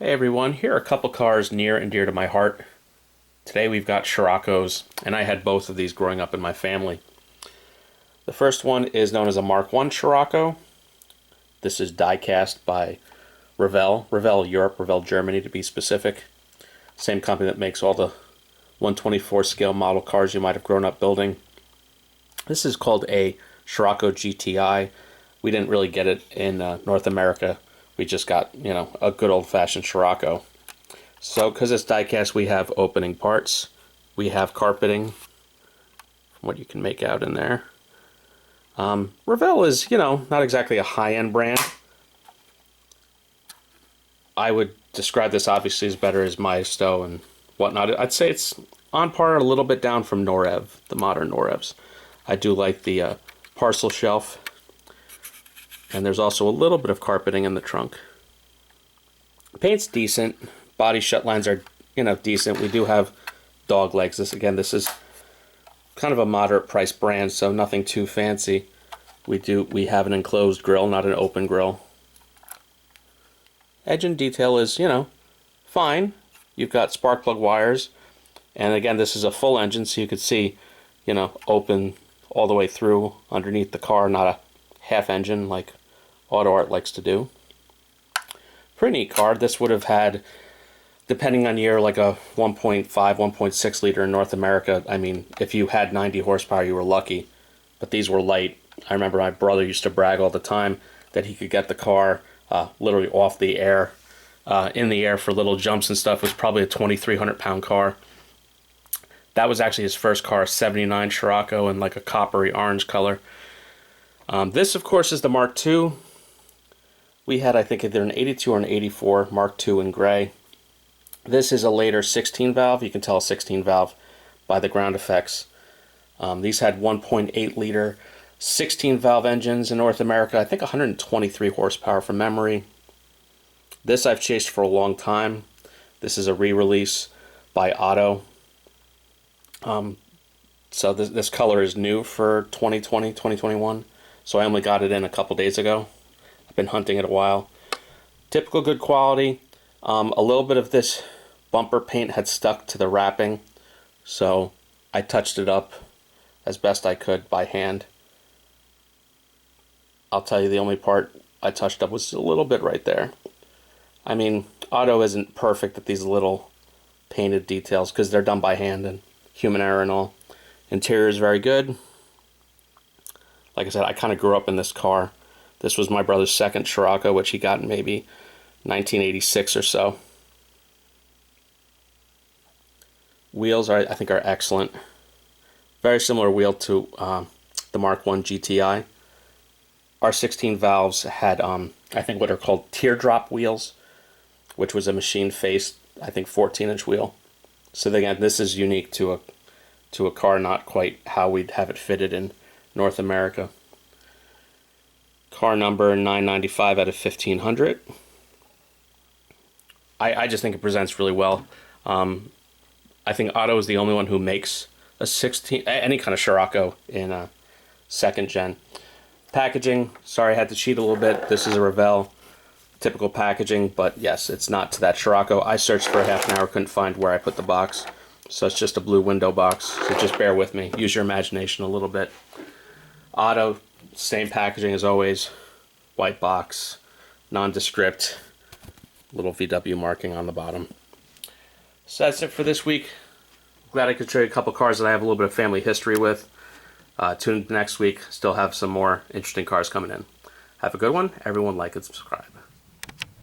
Hey everyone, here are a couple cars near and dear to my heart. Today we've got Sciroccos, and I had both of these growing up in my family. The first one is known as a Mark 1 Scirocco. This is diecast by Revell, Revell Europe, Revell Germany to be specific. Same company that makes all the 124 scale model cars you might have grown up building. This is called a Scirocco GTI. We didn't really get it in North America. We just got, a good old-fashioned Scirocco. So, because it's diecast, we have opening parts. We have carpeting, from what you can make out in there. Revell is, not exactly a high-end brand. I would describe this obviously as better as Maisto and whatnot. I'd say it's on par, a little bit down from Norev, the modern Norevs. I do like the parcel shelf. And there's also a little bit of carpeting in the trunk. Paint's decent. Body shut lines are, decent. We do have dog legs. This is kind of a moderate price brand, so nothing too fancy. We have an enclosed grill, not an open grill. Edge and detail is, fine. You've got spark plug wires. And again, this is a full engine, so you could see, open all the way through underneath the car, not a half engine like Auto Art likes to do. Pretty neat car. This would have had, depending on year, like a 1.5, 1.6 liter in North America. I mean, if you had 90 horsepower, you were lucky. But these were light. I remember my brother used to brag all the time that he could get the car literally off the air, in the air for little jumps and stuff. It was probably a 2,300 pound car. That was actually his first car, 79 Scirocco in like a coppery orange color. This, of course, is the Mark II. We had, I think, either an 82 or an 84 Mark II in gray. This is a later 16 valve. You can tell a 16 valve by the ground effects. These had 1.8 liter 16 valve engines in North America. I think 123 horsepower from memory. This I've chased for a long time. This is a re-release by Otto. So this color is new for 2020, 2021. So I only got it in a couple days ago. I've been hunting it a while. Typical good quality. A little bit of this bumper paint had stuck to the wrapping, so I touched it up as best I could by hand. I'll tell you, the only part I touched up was a little bit right there. I mean, Otto isn't perfect at these little painted details because they're done by hand and human error and all. Interior is very good. Like I said, I kind of grew up in this car. This was my brother's second Scirocco, which he got in maybe 1986 or so. Wheels, I think, are excellent. Very similar wheel to the Mark 1 GTI. Our 16 valves had, I think, what are called teardrop wheels, which was a machine-faced, I think, 14-inch wheel. So again, this is unique to a car, not quite how we'd have it fitted in North America. Car number 995 out of 1500. I just think it presents really well. I think Otto is the only one who makes a 16, any kind of Scirocco in a second gen. Packaging, sorry I had to cheat a little bit. This is a Revell typical packaging, but yes, it's not to that Scirocco. I searched for half an hour, couldn't find where I put the box. So it's just a blue window box, so just bear with me. Use your imagination a little bit. Otto, same packaging as always. White box, nondescript, little VW marking on the bottom. So that's it for this week. Glad I could show you a couple cars that I have a little bit of family history with. Tune in next week. Still have some more interesting cars coming in. Have a good one. Everyone like and subscribe.